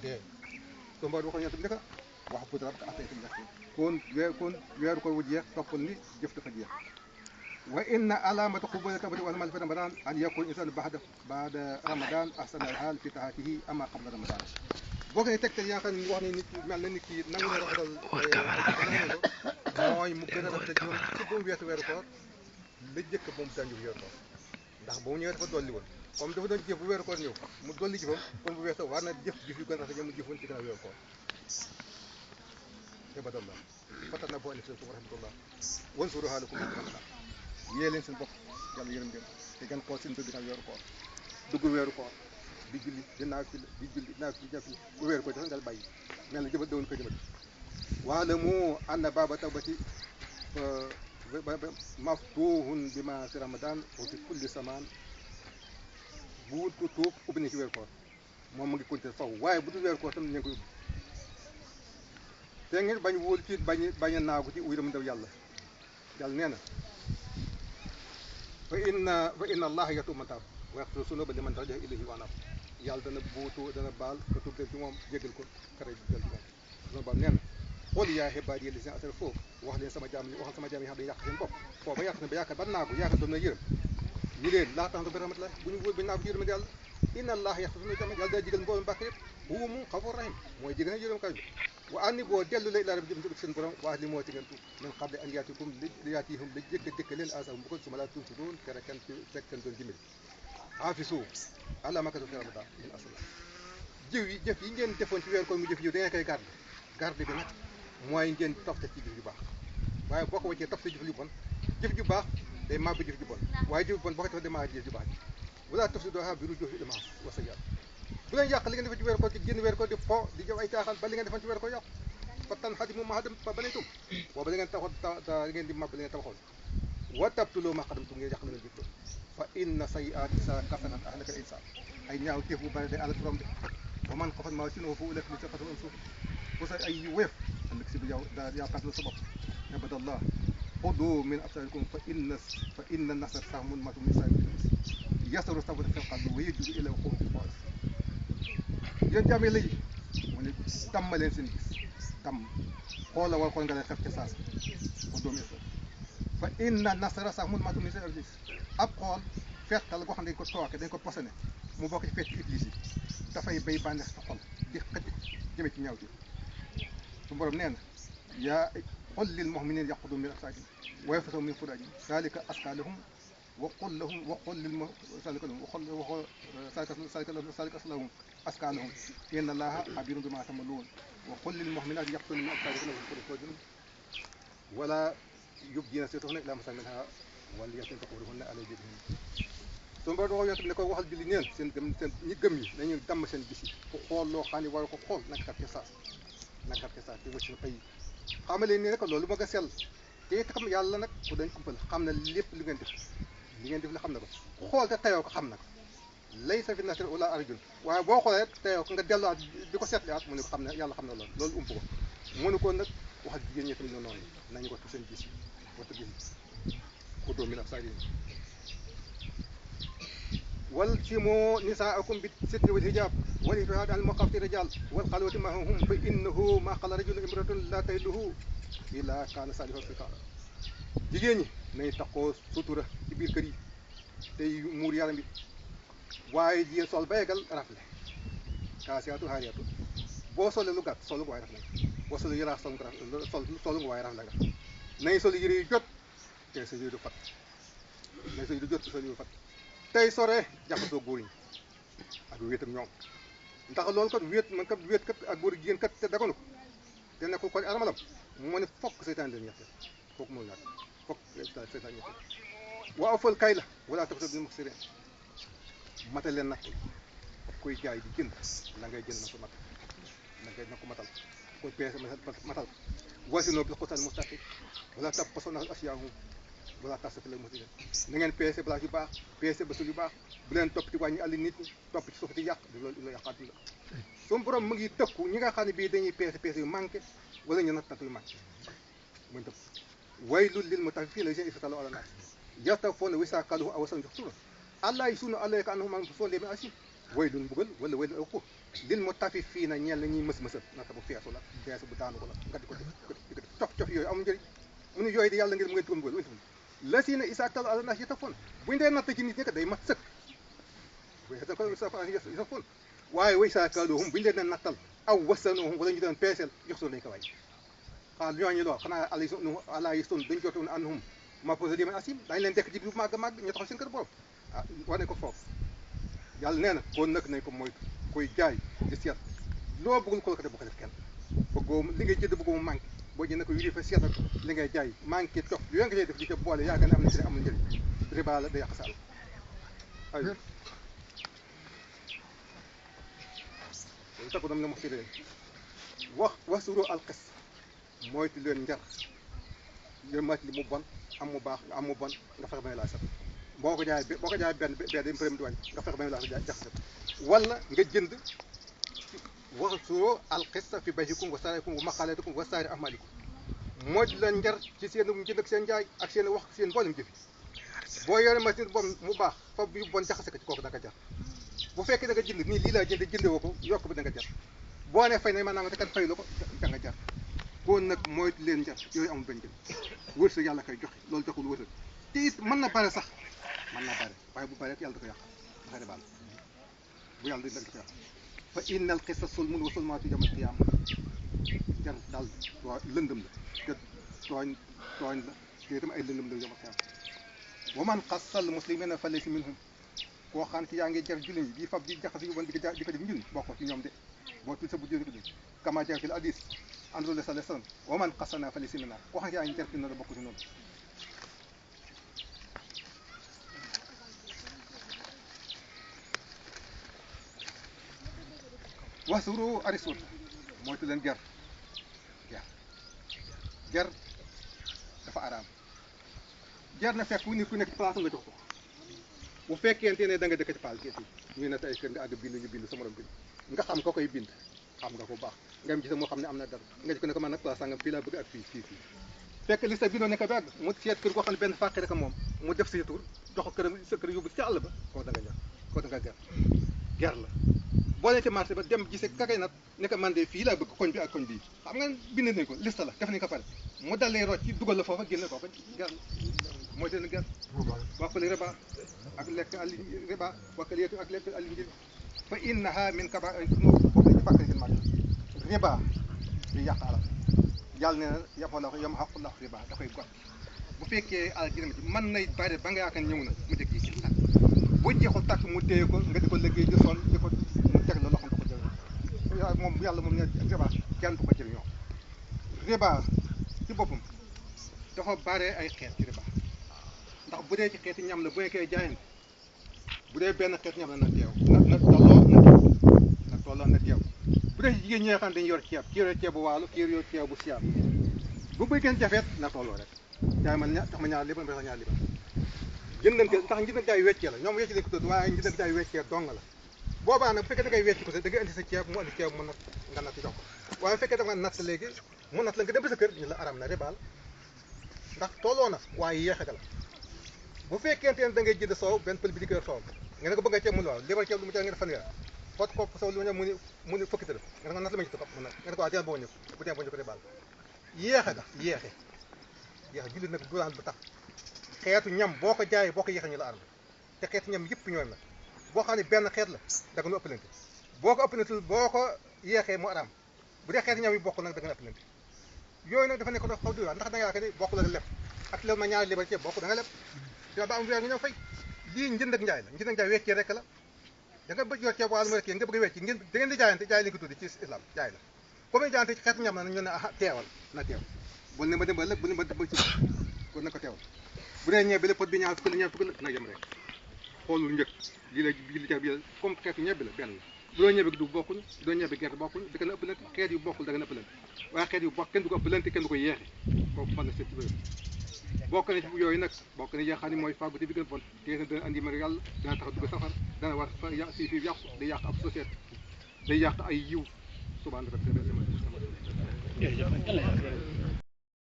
dee su mboot waxoon ñett bi ne ko wax bu rabka ataytum yaqin kon weeru ko wu jeex toppal ni jëf dafa jeex wa inna alamata qubuli tawbati wal amal fi ramadan an yakun insan ba'da ramadan ahsana al hal fi tahatihi ama qabla ramadan bokk ne tegtal yaa xam ne wax ne nit ki mel na nit ki nangu na rafetal mooy mu gën a rafetal juróom ci ba mu weesu weeru koor la jëkk ba mu tànju weeru koor ndax ba mu ñëwee dafa dolli woon comme dafa doon jëf bu weeru koor ñëw mu dolli jëfam kon bu weesoo war na jëf jëf yu gën a rafet mu jëfoon ci gën a weeru koor ibadallah fatana boo anifskum rahmatullah wansuru haalakum yée leen seen bopp yàlla yërëm leen te ngeen xool seen dëgg nag weeru koor dugg weeru koor di julli di naafila di julli naafila di naafila bu weeru koor dafa ngal bàyyi mel na jëmal dawoon ko jëmal waalamu anna baaba tawbati maftuhun bima fi ramadan wa fi kulli samaan bu wut tuub ubbi na ci weeru koor moom mu ngi continuer faw waaye bu dul weeru koor tam ñu ngi koy ubbi te ngeen bañ wóolu ci bañ a naagu ci uyram ndaw yàlla yàlla nee na fa inna allaha yatuubu man taab wa yaxfiru zunuuba liman raja'a ilayhi wa anaab yàlla dana buutu dana baal ka tuub dem ci moom jégal ko kare jël ci moom sunu borom nee na qul yaa ibaadiya llaziina asrafu wax leen sama jaam yi waxal sama jaam yi xam ne yàq seen bopp foofa yàq na ba yaakaar ba naagu yaakaar doon na yërëm ñu leen laa tax bi rahmatullah bu ñu wóor ba naagu ci yërëm yàlla inna allaha yaxfiru zunuuba jamii'an yàlla dana jégal mboolem bàkk yëpp huwa moom xafuur rahim mooy jégal na yërëm kay bi wa anni boo dellu la ilaa rabbi jëm ci seen borom wax li moo ci ngeen tuub min qabli an yaatikum li yaatihum la jëkk leen asaab bu ko su ma laa tunsiruun tere kenn ci fekk kenn doon dimbali haafisu alaa maa katabtu fi ramadan min asla jëf yi ngeen defoon ci weer koor mu jëf yiw da ngeen koy garde bi nag mooy ngeen tofte ci jëf ju baax waaye boo ko wàccee tofte jëf ju bon jëf ju baax day màbb jëf ju bon waaye jëf ju bon boo ko tofte day màbb jëf ju baax ji wala tufsiduuhaa bi rujuu'i l-ma'aasi wa sayyi'aat bu leen yàq li ngeen defoon ci weeru koor ci génn weeru koor di fo di jëf ay caaxaan ba li ngeen defoon ci weeru koor yàqu fatanhadimu maa banaytum booba da ngeen taxaw da ngeen di màbb li ngeen tabaxoon wa tabtulu maa qaddamtum ngeen yàq li ngeen jëf fa inna sayyi'aati izaa kasarat ahlaka al-insaan ay ñaaw téef bu bëri day àll borom bi wa man xafat mawaaziinuhu fa ulaa'ika allaziina xasiru anfusahum bu sa ay woyof ëllëg si bi yow yaa perte sa bopp ibadallah xudu min absaarikum fa inna nasra sahmun mas'uulun min saa'iri yasaru sabata fil qalbi wa yajudu ilaa xuruuji fawaa'is yéen jaam yàlla yi mu ne tàmmaleen seen gis tàmm xoola war xool nga lay xef ca saas ko doomi fa inna nasara sahmun mas'uulun min saa'iri ab xool fettal goo xam ne dañ ko tooke dañ ko posone mu bokk ci fett iblis yi dafay bay bànneex sa xol di xëcc jëme ci ñaaw ji su borom nee na yaa qul lil mu'miniina yaghuddu min absaarihim wa yahfazu min furuujihim zaalika azkaa lahum wa qul lahum zaalika azkaa lahum inna allaaha xabiirun bimaa ta'maluun wa qul lil mu'minaati yaghudna min absaarihinna wa yahfazna furujahunna wa laa yubdiina zinatahunna illaa maa zahara minhaa wal yadribna bi khumurihinna alaa juyuubihinna su ma doon wax ne ko waxal julli neen seen ñi gëm ñi nañu damm seen gis yi ku xool loo xam ne war ko xool naka xat ca saas te wëcc na pay xamale ni nag loolu ma nga sell te it xam yàlla nag ku dañ kumpal xam na lépp li ngeen def la xam na ko xool te tayoo ko xam na ko lay sa fi nasr wala arjun waaye boo xoolee tayoo ko nga delluwaat di ko seetliwaat mu ne ko xam ne yàlla xam na loolu ump ko mënu ko nag waxal jigéen ñi tamit noonu nañu wattu seen gis yi wattu gis ku dóom min absaarihim والزموا نساءكم بالستر والحجاب والإبعاد عن المخافة الرجال والخلوة معهم فإنه ما قال رجل امرأة لا تحله إلا كان صالحا في الكعبة jigéen ñi nañ taxoo sutura ci biir kër yi tey muur yaram bi waaye jigéen sol ba yeggal rafle kaasiyaatu haariyaatu boo solee lu gàtt sol nga waaye rafle nga boo solee yaraax sol nga waaye rafle nga nañ sol yëre yu jot te sa yëre du fat nañ sol yëre yu jot te sa yëre du fat tey sore jaxasoo góor ñi ak wéet ak ñoom ndax loolu kat wéet kat ak góor jigéen kat te daganu ko te nekkul ko armalam moo ne fokk seytaan leen ñetteel kooku mënul ñàkk fokk seytaan ñetteel wa awfal kayla wala tabxasu bil muxsiriin matal leen natt koy jaay di jënd la ngay jënd na ko matal na ko matal koy peese matal wasinoo bil qisaasil mustaqiim wala tabxasu naas asyaahum wala tasfi la muxsiriin na ngeen peese place yu baax peese bëtul yu baax bu leen topp ci wàññi àll nit ñi topp ci suuf di yàq loolu yàqaat la suñu borom mu ngi tëkku ñi nga xam ne bii dañuy peese yu manqué wala ñu natt yu manqué muy tëkk waylun lil mutaffiffiina allaziina izaa iktaluu alaa naas yastawfuuna wa izaa kaaluuhum aw wazanuhum yuxsiruun alaa yazunnu ulaa'ika annahum mab'uusuuna li yawmin aziim waylun mbugal wala waylun aw xuur lil mu tafi fii na ñeel la ñuy mës-mësal naka bu feesu la feesu bu daanu ko la nga di ko def cof-cof yooyu amul njëriñ mu ne yooyu di yàlla ngir mu ngeen turam mbugal la si ne isa tal ala nas yatafoon buñu dee natt ci nit ñi kat day mat sëkk yatafoon waaye way saa kaaluhum buñu leen nattal aw wasanuhum wala ñu doon peeseel jox soon lañu ko waay xanaa ñooñu lool xanaa ala yi son dañ jotoon anhum ma posé liman asim dañ leen dekk ci bu màgg màgg ñu taxaw seen kër borom ah wane ko foofu yàlla nee na kon nag nañ ko moytu koy jaay di seet loo bëggul ko la ko def bu ko def kenn bëggoo li ngay jënd bëggoo mu manqué boo jënd ko yuri fa seetal li ngay jaay manqué tof yooyu nga cay def di ko boole yaakaar ne am na ci amul njëriñ riba la day yàq sa àll ay loolu takku dam na ma fi leen wax suro alxis moytu leen njar leen mat li mu bon am mu baax am mu bon nga fexe ba laa sax boo ko jaay benn bee day përëm di wàññi nga fexe ba laa sax jaxase wala nga jënd wax suro alxis fi bayhikum wa saarikum wa maqalatikum wa saari amalikum moytu leen njar ci seen jënd ak seen njaay ak seen wax seen mboolem jëfi boo yore machine bon mu baax fab yu bon jaxase ko ci kooku da nga jar bu fekkee da nga jënd nii lii laa jënde woo ko yokk bi da nga jar boo ne fay nañ maanaam te kat fay la ko da nga jar kon nag moytu leen njar yooyu amul benn njëriñ wërsëg yàlla koy joxe loolu taxul wërsëg te it mën na bare sax mën na bare waaye bu bare yàlla da ko yàq xare baal bu yàlla da ko yàq fa innal qissa sulmun wa sulmaatu yawmal qiyaama jar daal lëndëm la te tooñ la te itam ay lëndëm la yawmal qiyaama wa man qassal muslimina fa laysa minhum koo xam ne yaa ngi jar jullit yi di fab di jaxase yu bon di ko def njul bokkoo ci ñoom de boo tudd sa bu jëlee ko dégg kama jaa fil hadis an rasul sallallahu alayhi wasallam wa man qassana fa laysa minna koo xam ne yaa ngi jar fi noonu bokk ci noonu wasuru arisul moytu leen ger dafa araam ger na fekk nit ku nekk ci place nga jox ko bu fekkente ne da nga dëkk ci paal kii ñu ne tey kër nga àgg bind ñu bind sa morom bind nga xam ko koy bind xam nga ko baax nga dem gis moo xam ne am na dara nga ji ko ne ko man nag place sangam fii laa bëgg ak fii fekk li sa bindoo nekk bi àgg mu seet kër goo xam ne benn fàqi rek moom mu def sa tur jox ko këram sa kër yóbbu ci àll ba koo da nga jar koo da nga ger la boo lee ci marché ba dem gisee kakay nag ne ko man de fii laa bëgg koñ bi ak koñ bii xam nga bind nañ ko liste la def nañ ko pare mu dalee rocc ci dugal la foofa génne koo ko ger la mooy teen ger waxuli riba ak lekk al riba wakkaliyatu ak lekk al njëriñ fa innaha min kabaa'iri dunuub boobu la ci bàkk seen mag riba di yàq alal yàlla nee na yamhaqullahu riba da koy got bu fekkee alal ji ci mën nay bari ba nga yaakaar ñëw na mu jëkk yi tàkk bu jeexul tàkk mu téye ko nga di ko liggéey di sonn di ko mu teg la loxoom du ko jëriñoo moom yàlla moom ne riba kenn du ko jëriñoo riba ci boppam dafa bare ay xeet ci riba ndax bu dee ci xeeti ñam la bu nekkee jaayante bu dee benn xeet ñam la na teew na tolloo na teew bu dee ci jigéen ñi nga xam ne dañu yor ceeb kii yor ceebu waalo kii yor ceebu siyaam bu bëggee jafeet na tolloo rek jaay man tax ma ñaar liba ma ñaar liba jëndante ndax njënd ak jaay weccee la ñoom wecci lañ ko tudd waaye njënd ak jaay weccee dong la boobaa nag bu fekkee da ngay wecci ko te da ngay indi sa ceeb mu indi ceeb mu nat nga natt jox ko waaye bu fekkee da nga natt léegi mu nat la nga dem ba sa kër ñu la aram na ribaal ndax tolloo na waaye yéexe la bu fekkente ne da ngay jënd soow benn pël bi di ko yor soow nga ne ko bëgg nga ceeb mu ne waaw libar ceeb lu mu ca nga def fanweer pot kopp soow lu mu ne fukki dërëm nga ne ko nat la ma ci kopp mu nat nga ne ko waaw teel boo ñëw bu teel boo ñëw ko ribaal yéexe jullit nag du daan bu tax xeetu ñam boo ko jaayee boo ko yéexee ñu la aram te xeetu ñam yëpp ñooy nag boo xam ne benn xeet la da nga nu ëppalante boo ko ëppalantul boo ko yéexee mu aram bu dee xeetu ñam yi bokk nag da nga ëppalante yooyu nag dafa nekk xaw di ndax da nga yaakaar ne bokk la leb ak leb ma ñaari libar ceeb bokk da nga leb te ba am weer nga ñëw fay lii njënd ak njaay la njënd ak njaay weccee rek la da nga bëgg yor ceeb wàllu rek nga bëgg wecci ngeen da ngeen di jaayante jaay li ko tuddi ci islam jaay la comme jaayante ci xeetu ñam na ñu ne ah teewal na teew bul ne ma dem ba lëg bu ne ma dem ba ci kon na ko teewal bu dee ñebe la pot bi ñaar fukk la na yem rek xoolul njëkk lii la bi comme xeetu ñebe la benn la bu doo ñebe du bokkuñu bu doo ñebe gerte bokkuñu da nga ëppalante xeet yu bokkul da nga ëppalante waaye xeet yu bokk kenn du ko ëppalante kenn du ko yeexe kooku fan la seet ci bëri bokk na ci yooyu nag bokk na yaa xam ne mooy fàggute bi gën bon te dana andi mar yàlla dana tax dugg safar dana war si fi yàqu day yàq ab société day yàq ay yiw subhaana rabbi